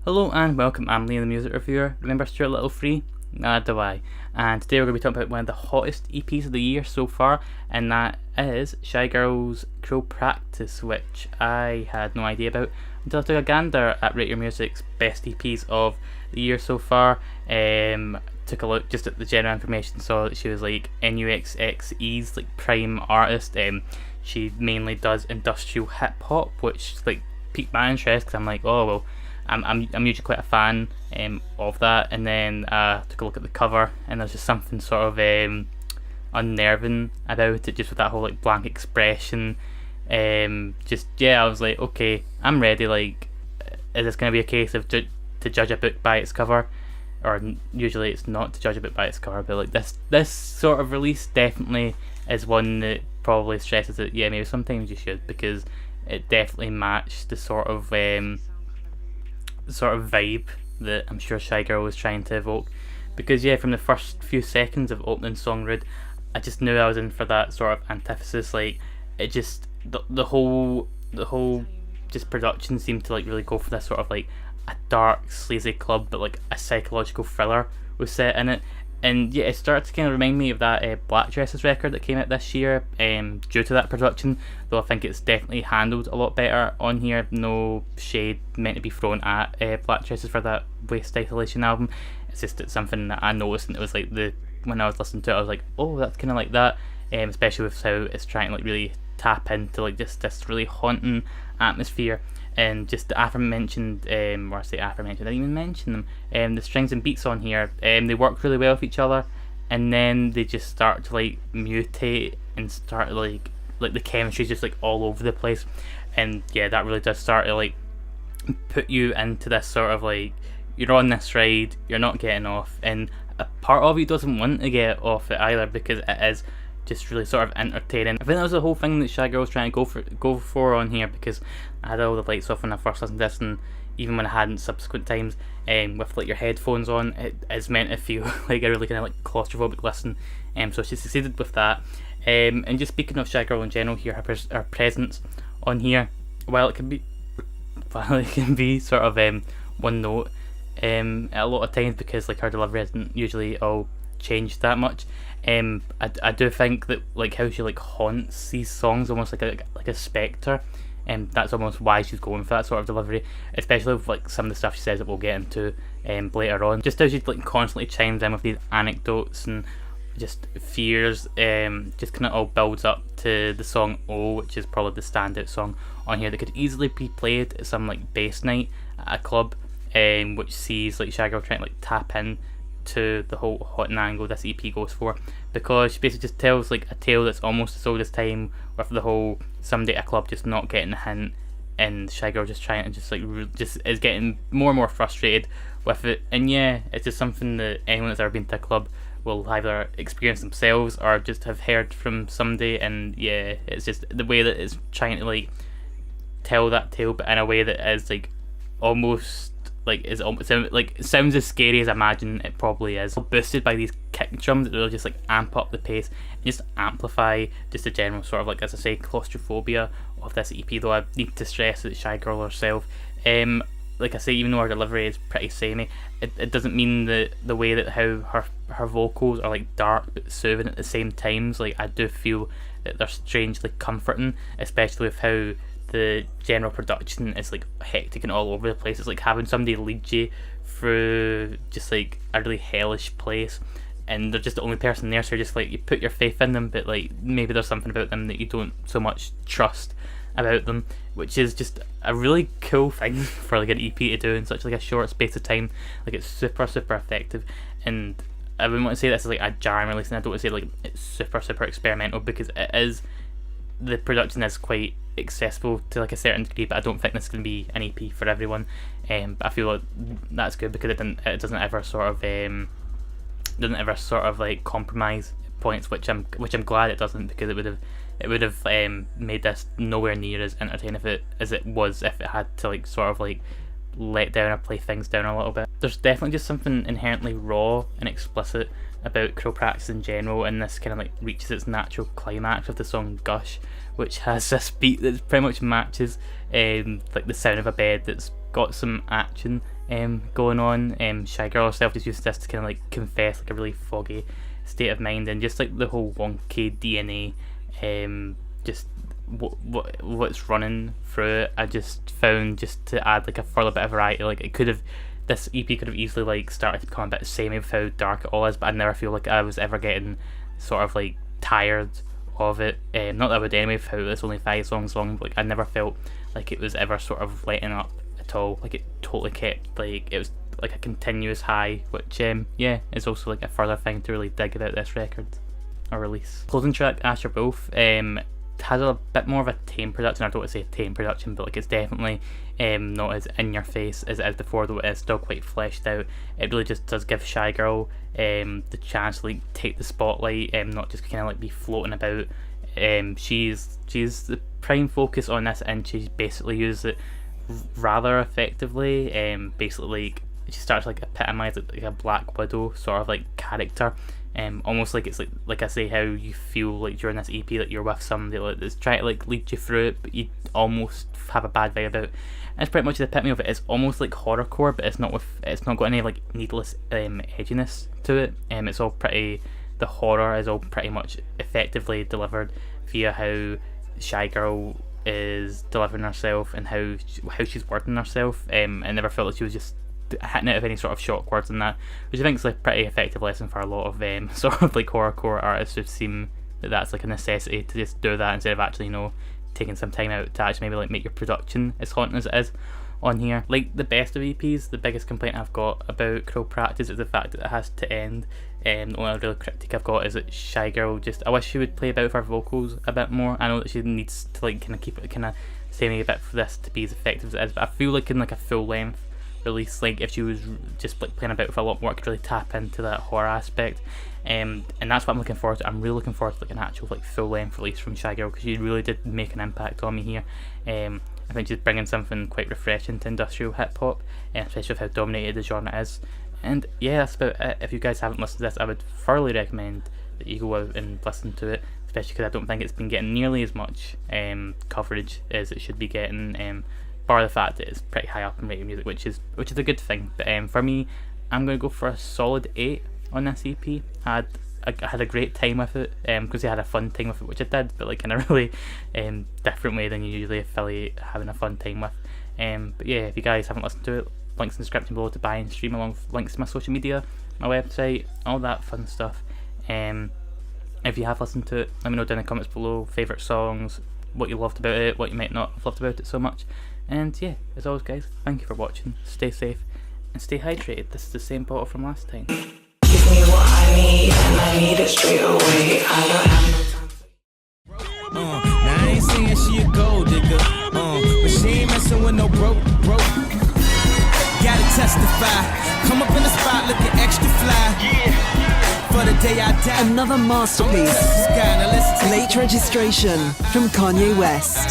Hello and welcome, I'm Liam the Music Reviewer. Remember Stuart Little Free? Neither do I. And today we're going to be talking about one of the hottest EPs of the year so far, and that is Shygirl's Crow Practice, which I had no idea about until I took a gander at Rate Your Music's best EPs of the year so far. Took a look just at the general information, saw that she was like NUXXE's like prime artist. She mainly does industrial hip hop, which like piqued my interest because I'm like, oh well, I'm usually quite a fan of that. And then took a look at the cover, and there's just something sort of unnerving about it, just with that whole like blank expression. I was like, okay, I'm ready. Like, is this going to be a case of to judge a book by its cover? Or usually it's not to judge a book by its cover, but like this sort of release definitely is one that probably stresses that maybe sometimes you should, because it definitely matched the sort of vibe that I'm sure Shygirl was trying to evoke. Because from the first few seconds of opening song Rude, I just knew I was in for that sort of antithesis. Like, it just the whole just production seemed to like really go for this sort of like a dark sleazy club, but like a psychological thriller was set in it. And it started to kind of remind me of that Black Dresses record that came out this year due to that production, though I think it's definitely handled a lot better on here. No shade meant to be thrown at Black Dresses for that Waste Isolation album. It's just something that I noticed, and it was like when I was listening to it I was like, oh, that's kind of like that, especially with how it's trying to like really tap into like just this really haunting atmosphere. And just the aforementioned, I didn't even mention them, the strings and beats on here, they work really well with each other, and then they just start to like mutate and start like the chemistry's just like all over the place. And that really does start to like put you into this sort of like, you're on this ride, you're not getting off, and a part of you doesn't want to get off it either, because it is just really sort of entertaining. I think that was the whole thing that Shygirl was trying to go for on here, because I had all the lights off when I first listened to this, and even when I hadn't subsequent times, with like your headphones on, it is meant to feel like a really kind of like claustrophobic listen. So she succeeded with that. And just speaking of Shygirl in general here, her presence on here, while it can be sort of one note a lot of times, because like her delivery isn't usually all changed that much. I do think that like how she like haunts these songs almost like a spectre, and that's almost why she's going for that sort of delivery, especially with like some of the stuff she says that we'll get into later on. Just how she like constantly chimes in with these anecdotes and just fears, just kind of all builds up to the song Oh, which is probably the standout song on here that could easily be played at some like bass night at a club, which sees like Shygirl trying to like tap in to the whole haunting angle this EP goes for, because she basically just tells like a tale that's almost as old as time, with the whole somebody at a club just not getting the hint, and Shygirl just trying to just is getting more and more frustrated with it. And it's just something that anyone that's ever been to a club will either experience themselves or just have heard from somebody. And it's just the way that it's trying to like tell that tale, but in a way that is like almost like it sounds as scary as I imagine it probably is. Boosted by these kick drums that really just like amp up the pace and just amplify just the general sort of like, as I say, claustrophobia of this EP. Though I need to stress that Shygirl herself, like I say, even though her delivery is pretty samey, it doesn't mean that the way that how her vocals are like dark but soothing at the same times. Like, I do feel that they're strangely comforting, especially with how the general production is like hectic and all over the place. It's like having somebody lead you through just like a really hellish place, and they're just the only person there, so you're just like, you put your faith in them, but like maybe there's something about them that you don't so much trust about them, which is just a really cool thing for like an EP to do in such like a short space of time. Like, it's super effective, and I wouldn't want to say this is like a jarring release, and I don't want to say like it's super experimental, because it is. The production is quite accessible to like a certain degree, but I don't think this is going to be an EP for everyone. But I feel like that's good, because it doesn't ever sort of like compromise points, which I'm glad it doesn't, because it would have made this nowhere near as entertaining as it was if it had to like sort of like let down or play things down a little bit. There's definitely just something inherently raw and explicit about Crow Practice in general, and this kind of like reaches its natural climax with the song Gush, which has this beat that pretty much matches like the sound of a bed that's got some action going on. Shygirl herself just uses this to kind of like confess like a really foggy state of mind, and just like the whole wonky DNA, just what's running through it. I just found, just to add like a further bit of variety, like this EP could have easily like started to become a bit samey with how dark it all is, but I never feel like I was ever getting sort of like tired of it. Not that I would anyway, with how it's only 5 songs long, but like I never felt like it was ever sort of letting up at all. Like it totally kept, like it was like a continuous high, which yeah, is also like a further thing to really dig about this record or release. Closing track, Asher Wolf, has a bit more of a tame production. I don't want to say tame production, but like it's definitely not as in your face as it is before, though it is still quite fleshed out. It really just does give Shygirl the chance to like take the spotlight, not just kind of like be floating about. She's the prime focus on this, and she basically uses it rather effectively. Basically like she starts to like epitomise like a Black Widow sort of like character. Almost like it's like I say, how you feel like during this EP, like you're with somebody like that's trying to like lead you through it, but you almost have a bad vibe about it. And it's pretty much the epitome of it. It's almost like horrorcore, but it's not got any like needless edginess to it. It's all pretty, the horror is all pretty much effectively delivered via how Shygirl is delivering herself and how she's wording herself. I never felt like she was just hitting out of any sort of shock words in that, which I think is like a pretty effective lesson for a lot of sort of like horrorcore artists who seem that that's like a necessity to just do that instead of actually, you know, taking some time out to actually maybe like make your production as haunting as it is on here. Like the best of EPs, the biggest complaint I've got about Cruel Practice is the fact that it has to end. The only real critique I've got is that Shygirl just, I wish she would play about with her vocals a bit more. I know that she needs to like kind of keep it kind of samey a bit for this to be as effective as it is, but I feel like in like a full length release, like if she was just like playing about with a lot more, it could really tap into that horror aspect, and that's what I'm looking forward to. I'm really looking forward to like an actual like full length release from Shygirl, because she really did make an impact on me here. I think she's bringing something quite refreshing to industrial hip hop, especially with how dominated the genre is. And yeah, that's about it. If you guys haven't listened to this, I would thoroughly recommend that you go out and listen to it, especially because I don't think it's been getting nearly as much coverage as it should be getting, bar the fact that it's pretty high up in rated music, which is a good thing. But for me, I'm going to go for a solid 8 on this EP. I had a great time with it, because I had a fun time with it, which I did, but like in a really different way than you usually affiliate having a fun time with. But yeah, if you guys haven't listened to it, links in the description below to buy and stream, along with links to my social media, my website, all that fun stuff. If you have listened to it, let me know down in the comments below, favourite songs, what you loved about it, what you might not have loved about it so much. And yeah, as always guys, thank you for watching, stay safe and stay hydrated. This is the same bottle from last time. Give me what I need, and I need it straight away. I don't have no time for now I ain't saying she a gold digger, but she ain't messing with no broke. Gotta testify, come up in the spot looking extra fly. For the day I die. Another masterpiece. Late Registration from Kanye West.